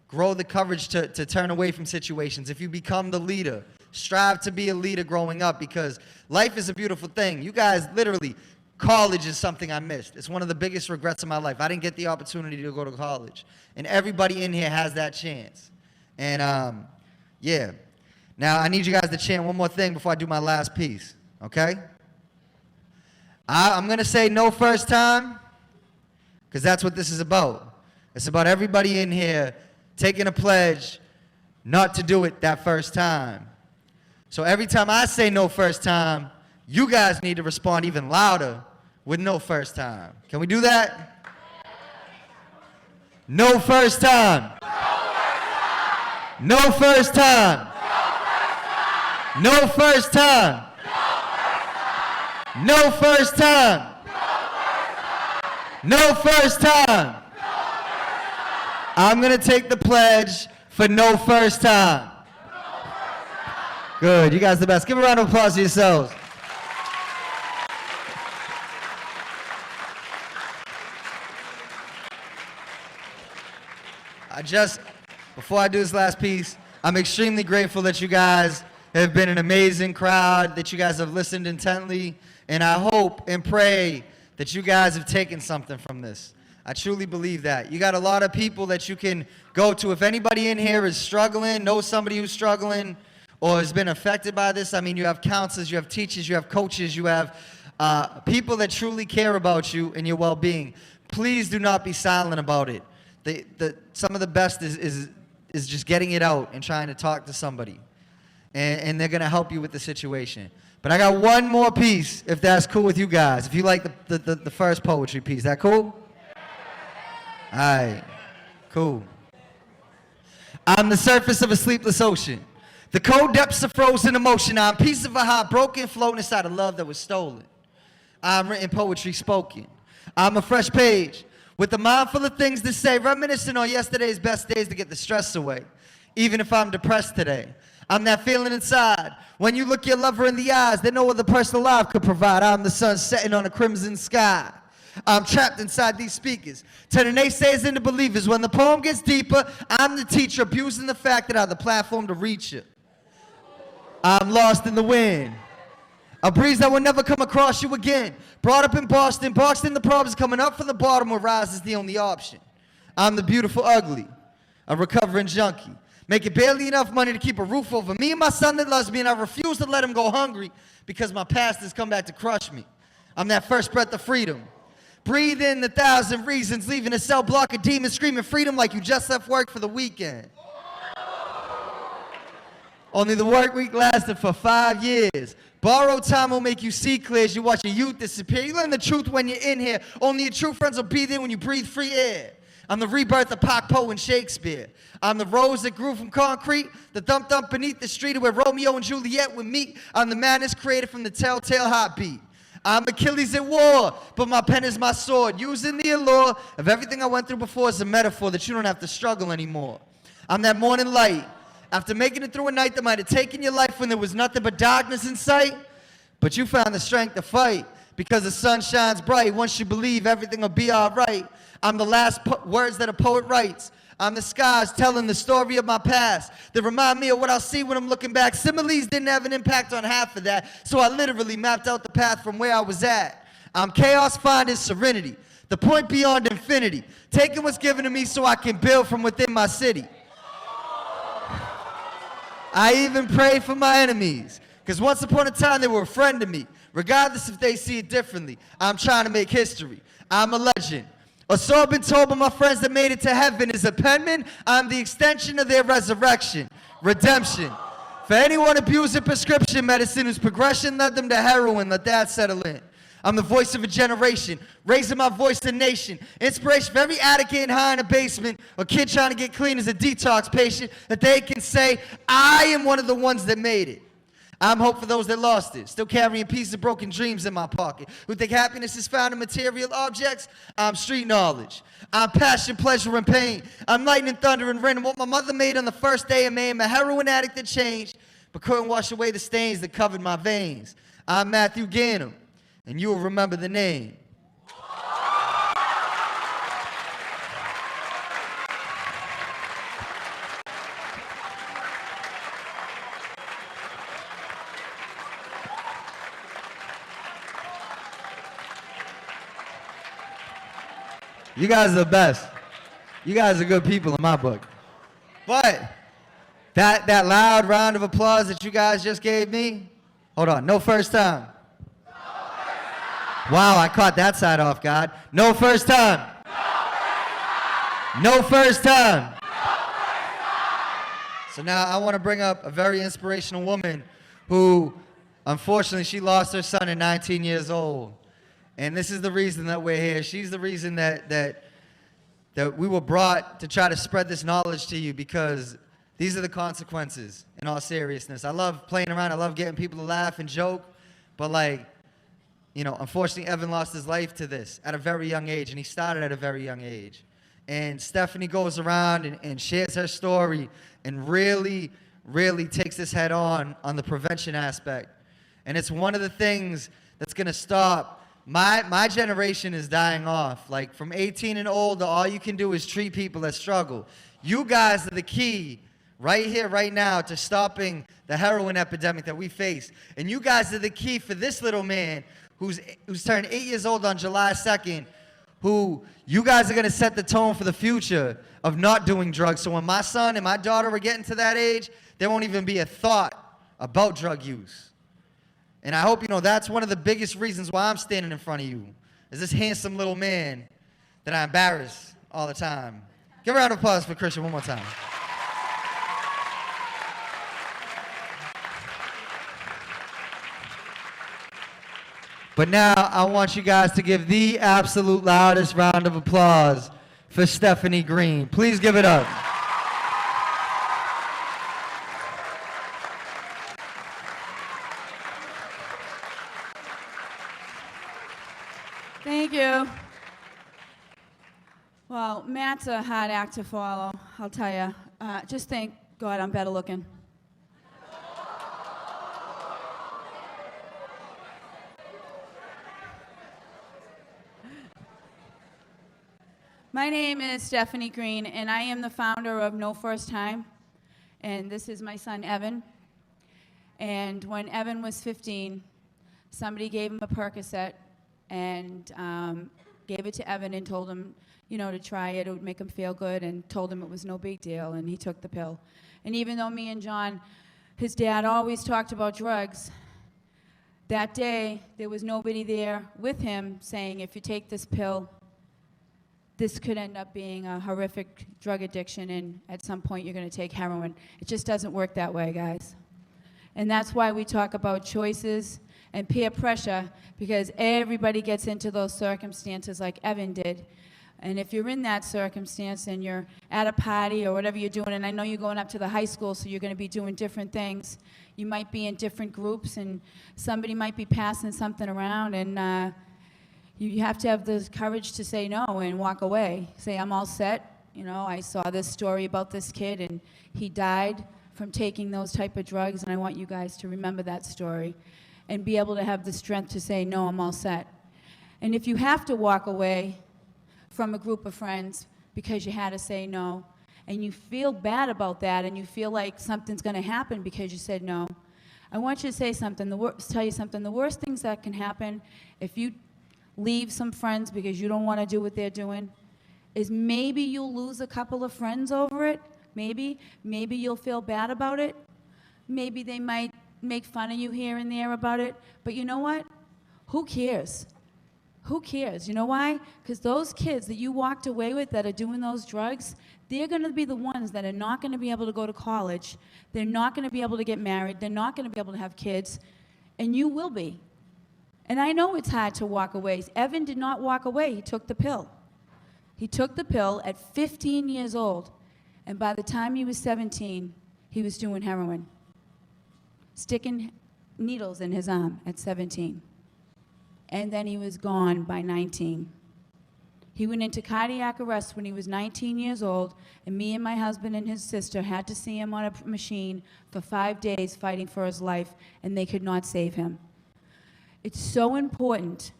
grow the courage to turn away from situations, if you become the leader, strive to be a leader growing up, because life is a beautiful thing. You guys literally, college is something I missed. It's one of the biggest regrets of my life. I didn't get the opportunity to go to college. And everybody in here has that chance. And yeah. Now I need you guys to chant one more thing before I do my last piece, okay? I'm going to say no first time, because that's what this is about. It's about everybody in here taking a pledge not to do it that first time. So every time I say no first time, you guys need to respond even louder with no first time. Can we do that? No first time. No first time. No first time. No first time. No first time. I'm going to take the pledge for no first time. Good. You guys are the best. Give a round of applause to yourselves. Before I do this last piece, I'm extremely grateful that you guys have been an amazing crowd, that you guys have listened intently, and I hope and pray that you guys have taken something from this. I truly believe that. You got a lot of people that you can go to. If anybody in here is struggling, knows somebody who's struggling, or has been affected by this, I mean, you have counselors, you have teachers, you have coaches, you have people that truly care about you and your well-being. Please do not be silent about it. Some of the best is just getting it out and trying to talk to somebody. And they're going to help you with the situation. But I got one more piece, if that's cool with you guys. If you like the first poetry piece. That cool? All right. Cool. I'm the surface of a sleepless ocean. The cold depths of frozen emotion. I'm a piece of a heart broken, floating inside a love that was stolen. I'm written poetry spoken. I'm a fresh page with a mind full of things to say, reminiscing on yesterday's best days to get the stress away. Even if I'm depressed today, I'm that feeling inside. When you look your lover in the eyes that no other person alive could provide. I'm the sun setting on a crimson sky. I'm trapped inside these speakers, turning naysayers into believers. When the poem gets deeper, I'm the teacher, abusing the fact that I have the platform to reach you. I'm lost in the wind, a breeze that will never come across you again. Brought up in Boston, boxed in the problems, coming up from the bottom where rise is the only option. I'm the beautiful ugly, a recovering junkie, making barely enough money to keep a roof over me and my son that loves me, and I refuse to let him go hungry because my past has come back to crush me. I'm that first breath of freedom. Breathe in the 1,000 reasons, leaving a cell block of demons screaming freedom like you just left work for the weekend. Only the work week lasted for 5 years. Borrowed time will make you see clear as you watch your youth disappear. You learn the truth when you're in here. Only your true friends will be there when you breathe free air. I'm the rebirth of Pac, Poe, and Shakespeare. I'm the rose that grew from concrete, the thump beneath the street where Romeo and Juliet would meet. I'm the madness created from the telltale heartbeat. I'm Achilles at war, but my pen is my sword, using the allure of everything I went through before as a metaphor that you don't have to struggle anymore. I'm that morning light. After making it through a night that might have taken your life when there was nothing but darkness in sight, but you found the strength to fight because the sun shines bright. Once you believe, everything will be all right. I'm the last words that a poet writes. I'm the skies telling the story of my past that remind me of what I'll see when I'm looking back. Similes didn't have an impact on half of that, so I literally mapped out the path from where I was at. I'm chaos finding serenity, the point beyond infinity, taking what's given to me so I can build from within my city. I even pray for my enemies, because once upon a time they were a friend to me, regardless if they see it differently. I'm trying to make history. I'm a legend. Or so I've been told by my friends that made it to heaven. As a penman, I'm the extension of their resurrection, redemption. For anyone abusing prescription medicine whose progression led them to heroin, let that settle in. I'm the voice of a generation, raising my voice to the nation. Inspiration for every addict getting high in a basement, or kid trying to get clean as a detox patient, that they can say, I am one of the ones that made it. I'm hope for those that lost it, still carrying pieces of broken dreams in my pocket. Who think happiness is found in material objects? I'm street knowledge. I'm passion, pleasure, and pain. I'm lightning, thunder, and rain. And what my mother made on the first day of May. I'm a heroin addict that changed, but couldn't wash away the stains that covered my veins. I'm Matthew Gannum, and you will remember the name. You guys are the best. You guys are good people in my book. But that loud round of applause that you guys just gave me, hold on, no first time. No first time. Wow, I caught that side off, God. No first time. No first time. So now I want to bring up a very inspirational woman who, unfortunately, she lost her son at 19 years old. And this is the reason that we're here. She's the reason that we were brought to try to spread this knowledge to you, because these are the consequences, in all seriousness. I love playing around. I love getting people to laugh and joke. But, like, you know, unfortunately, Evan lost his life to this at a very young age, and he started at a very young age. And Stephanie goes around and shares her story and really, really takes this head on the prevention aspect. And it's one of the things that's going to stop. My generation is dying off. Like, from 18 and older, all you can do is treat people that struggle. You guys are the key right here, right now, to stopping the heroin epidemic that we face. And you guys are the key for this little man who's turned 8 years old on July 2nd, who you guys are going to set the tone for the future of not doing drugs. So when my son and my daughter are getting to that age, there won't even be a thought about drug use. And I hope you know that's one of the biggest reasons why I'm standing in front of you, is this handsome little man that I embarrass all the time. Give a round of applause for Christian one more time. But now I want you guys to give the absolute loudest round of applause for Stephanie Green. Please give it up. Thank you. Well, Matt's a hard act to follow, I'll tell you. Just thank God I'm better looking. My name is Stephanie Green, and I am the founder of No First Time, and this is my son, Evan. And when Evan was 15, somebody gave him a Percocet and gave it to Evan and told him, you know, to try it. It would make him feel good, and told him it was no big deal, and he took the pill. And even though me and John, his dad, always talked about drugs, that day there was nobody there with him saying, if you take this pill, this could end up being a horrific drug addiction, and at some point you're going to take heroin. It just doesn't work that way, guys. And that's why we talk about choices and peer pressure, because everybody gets into those circumstances like Evan did. And if you're in that circumstance and you're at a party or whatever you're doing, and I know you're going up to the high school, so you're going to be doing different things. You might be in different groups, and somebody might be passing something around, and you have to have the courage to say no and walk away. Say, I'm all set. You know, I saw this story about this kid, and he died from taking those type of drugs, and I want you guys to remember that story and be able to have the strength to say, no, I'm all set. And if you have to walk away from a group of friends because you had to say no, and you feel bad about that, and you feel like something's going to happen because you said no, I want you to say something, tell you something. The worst things that can happen if you leave some friends because you don't want to do what they're doing is maybe you'll lose a couple of friends over it. Maybe you'll feel bad about it. Maybe they might make fun of you here and there about it. But you know what? Who cares? Who cares? You know why? Because those kids that you walked away with that are doing those drugs, they're going to be the ones that are not going to be able to go to college. They're not going to be able to get married. They're not going to be able to have kids. And you will be. And I know it's hard to walk away. Evan did not walk away. He took the pill. He took the pill at 15 years old. And by the time he was 17, he was doing heroin, sticking needles in his arm at 17. And then he was gone by 19. He went into cardiac arrest when he was 19 years old, and me and my husband and his sister had to see him on a machine for 5 days fighting for his life, and they could not save him. It's so important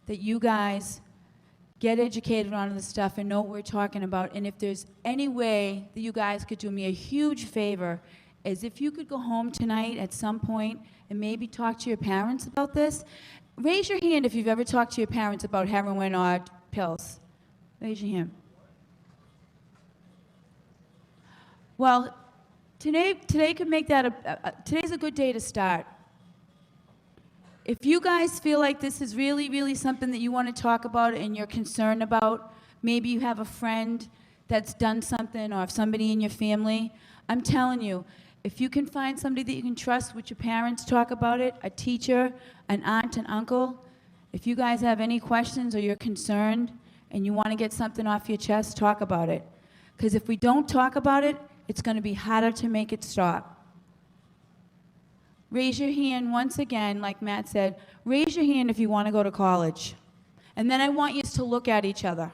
that you guys get educated on this stuff and know what we're talking about. And if there's any way that you guys could do me a huge favor, is if you could go home tonight at some point and maybe talk to your parents about this. Raise your hand if you've ever talked to your parents about heroin or pills. Raise your hand. Well, today could make that today's a good day to start. If you guys feel like this is really, really something that you want to talk about and you're concerned about, maybe you have a friend that's done something or somebody in your family, I'm telling you, if you can find somebody that you can trust with your parents, talk about it, a teacher, an aunt, an uncle. If you guys have any questions or you're concerned and you want to get something off your chest, talk about it. Because if we don't talk about it, it's going to be harder to make it stop. Raise your hand once again, like Matt said. Raise your hand if you want to go to college. And then I want you to look at each other.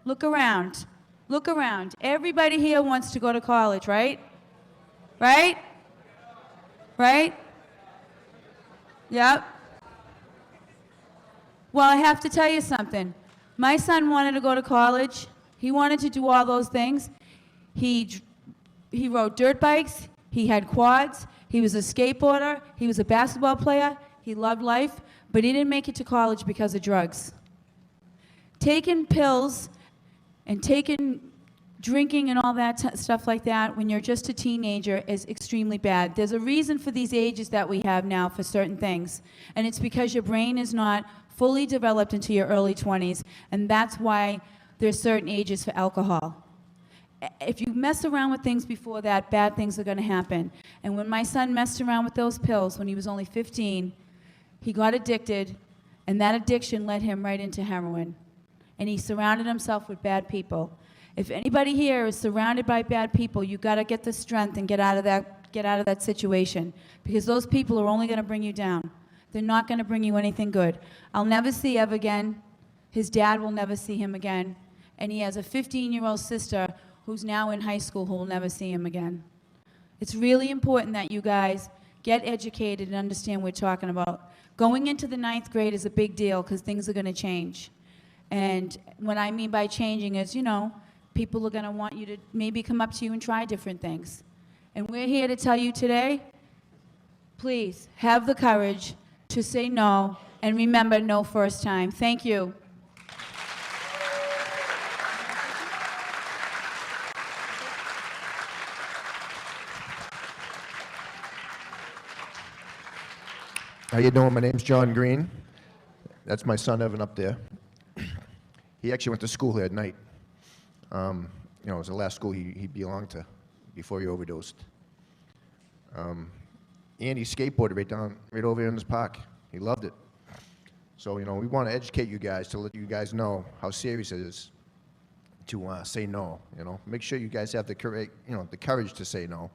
Look around. Look around. Everybody here wants to go to college, right? Right? Right? Yep. Well, I have to tell you something. My son wanted to go to college. He wanted to do all those things. He rode dirt bikes. He had quads. He was a skateboarder. He was a basketball player. He loved life, but he didn't make it to college because of drugs. Taking pills and drinking and all that stuff like that when you're just a teenager is extremely bad. There's a reason for these ages that we have now for certain things, and it's because your brain is not fully developed into your early 20s, and that's why there's certain ages for alcohol. If you mess around with things before that, bad things are going to happen. And when my son messed around with those pills when he was only 15, he got addicted, and that addiction led him right into heroin. And he surrounded himself with bad people. If anybody here is surrounded by bad people, you got to get the strength and get out of that situation, because those people are only going to bring you down. They're not going to bring you anything good. I'll never see Ev again. His dad will never see him again. And he has a 15-year-old sister who's now in high school who will never see him again. It's really important that you guys get educated and understand what we're talking about. Going into the 9th grade is a big deal because things are going to change. And what I mean by changing is, people are going to want you to maybe come up to you and try different things. And we're here to tell you today, please have the courage to say no, and remember, no first time. Thank you. How you doing? My name's John Green. That's my son Evan up there. He actually went to school here at night. It was the last school he belonged to before he overdosed. And he skateboarded right over here in this park. He loved it. So, we want to educate you guys to let you guys know how serious it is to say no. Make sure you guys have the courage to say no.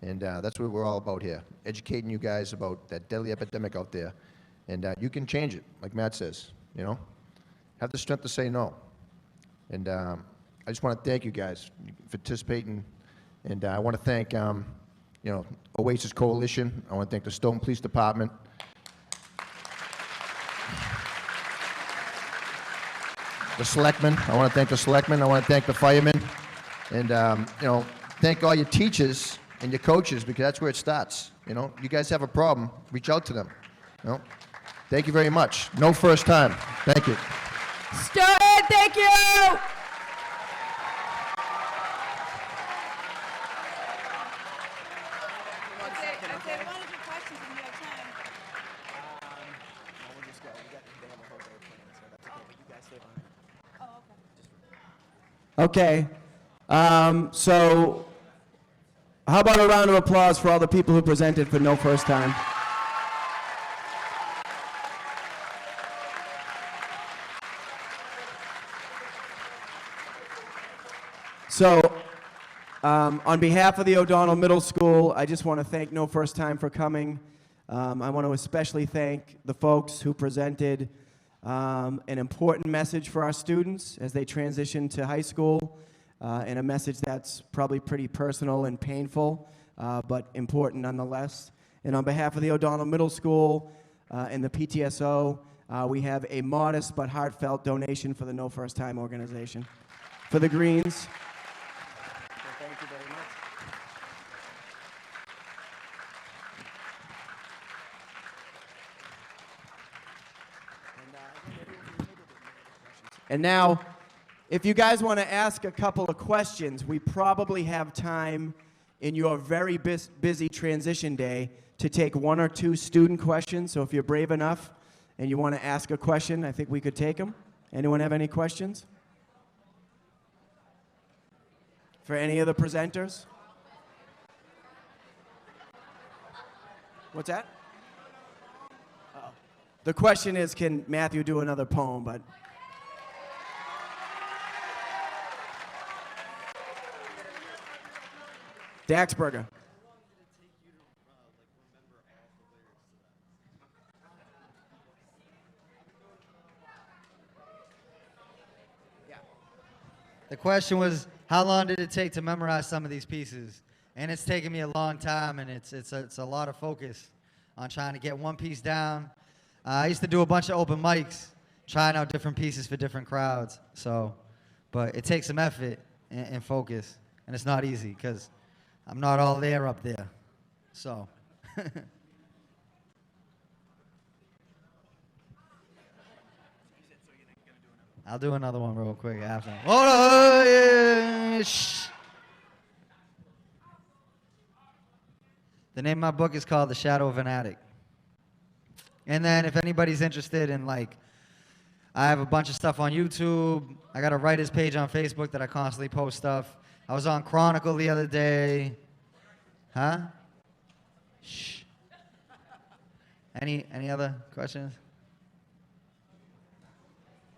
And that's what we're all about here, educating you guys about that deadly epidemic out there. And you can change it, like Matt says, Have the strength to say no. And I just want to thank you guys for participating. And I want to thank, Oasis Coalition. I want to thank the Stoughton Police Department. The selectmen. I want to thank the selectmen. I want to thank the firemen. And, thank all your teachers and your coaches, because that's where it starts. You guys have a problem, reach out to them. Thank you very much. No first time. Thank you. Stoughton, thank you. Okay. So how about a round of applause for all the people who presented for No First Time? So, on behalf of the O'Donnell Middle School, I just want to thank No First Time for coming. I want to especially thank the folks who presented an important message for our students as they transition to high school, and a message that's probably pretty personal and painful, but important nonetheless. And on behalf of the O'Donnell Middle School and the PTSO, we have a modest but heartfelt donation for the No First Time organization. For the Greens. Thank you very much. And now, If you guys want to ask a couple of questions, we probably have time in your very busy transition day to take 1 or 2 student questions. So if you're brave enough and you want to ask a question, I think we could take them. Anyone have any questions? For any of the presenters? What's that? Uh-oh. The question is, can Matthew do another poem? But Daxberger. The question was, how long did it take to memorize some of these pieces? And it's taken me a long time, and it's a lot of focus on trying to get one piece down. I used to do a bunch of open mics, trying out different pieces for different crowds. So, but it takes some effort and focus, and it's not easy because I'm not all there up there. So. I'll do another one real quick after. Hold on, yeah, shh. The name of my book is called The Shadow of an Addict. And then if anybody's interested in, like, I have a bunch of stuff on YouTube. I got a writer's page on Facebook that I constantly post stuff. I was on Chronicle the other day. Huh? Shh. Any other questions?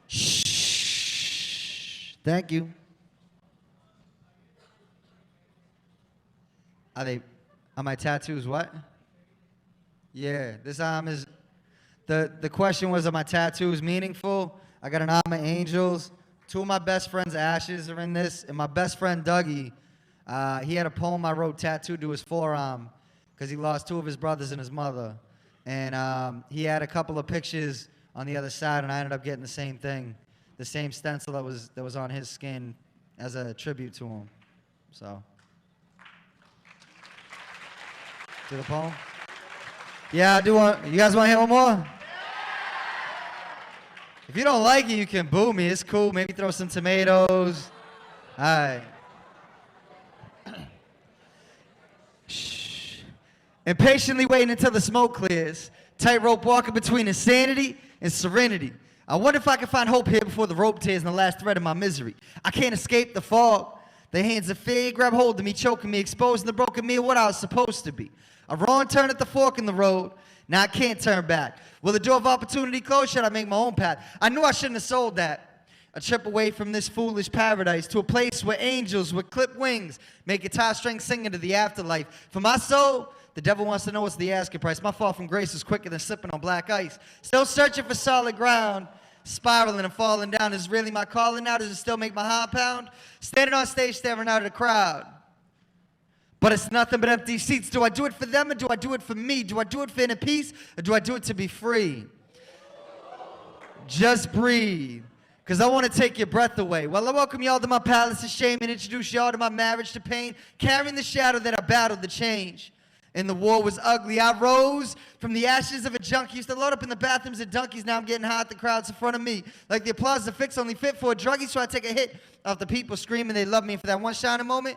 Shh. Thank you. Are my tattoos what? Yeah, this arm is, the question was, are my tattoos meaningful? I got an arm of angels. 2 of my best friend's ashes are in this, and my best friend Dougie, he had a poem I wrote tattooed to his forearm because he lost 2 of his brothers and his mother. And he had a couple of pictures on the other side, and I ended up getting the same thing, the same stencil that was on his skin as a tribute to him. So. To the poem? Yeah, I do want, you guys want to hear one more? If you don't like it, you can boo me. It's cool. Maybe throw some tomatoes. All right. Shh. Impatiently waiting until the smoke clears. Tightrope walking between insanity and serenity. I wonder if I can find hope here before the rope tears and the last thread of my misery. I can't escape the fog. The hands of fear grab hold of me, choking me, exposing the broken me of what I was supposed to be. A wrong turn at the fork in the road. Now I can't turn back. Will the door of opportunity close? Should I make my own path? I knew I shouldn't have sold that. A trip away from this foolish paradise to a place where angels with clipped wings make guitar strings singing to the afterlife. For my soul, the devil wants to know what's the asking price. My fall from grace is quicker than slipping on black ice. Still searching for solid ground. Spiraling and falling down. Is really my calling now? Does it still make my heart pound? Standing on stage staring out at the crowd. But it's nothing but empty seats. Do I do it for them or do I do it for me? Do I do it for inner peace or do I do it to be free? Just breathe. Because I want to take your breath away. Well, I welcome y'all to my palace of shame and introduce y'all to my marriage to pain. Carrying the shadow that I battled to change. And the war was ugly. I rose from the ashes of a junkie. Used to load up in the bathrooms of donkeys. Now I'm getting high at the crowds in front of me. Like the applause is a fix only fit for a druggie. So I take a hit off the people screaming they love me. And for that one shining moment,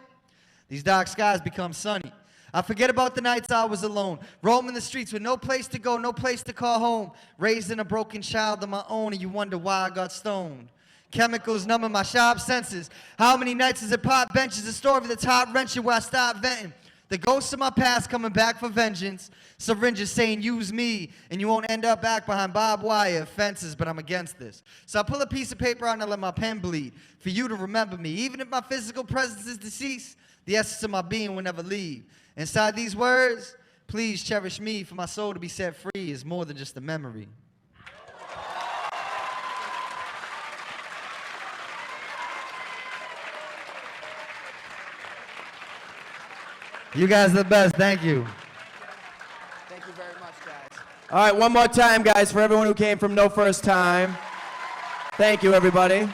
these dark skies become sunny. I forget about the nights I was alone. Roaming the streets with no place to go, no place to call home. Raising a broken child of my own and you wonder why I got stoned. Chemicals numbing my sharp senses. How many nights is it park benches? A story of the top wrenching where I start venting. The ghosts of my past coming back for vengeance. Syringes saying use me and you won't end up back behind barbed wire fences, but I'm against this. So I pull a piece of paper out and I let my pen bleed for you to remember me. Even if my physical presence is deceased, the essence of my being will never leave. Inside these words, please cherish me, for my soul to be set free is more than just a memory. You guys are the best. Thank you. Thank you very much, guys. All right, one more time, guys, for everyone who came from No First Time. Thank you, everybody.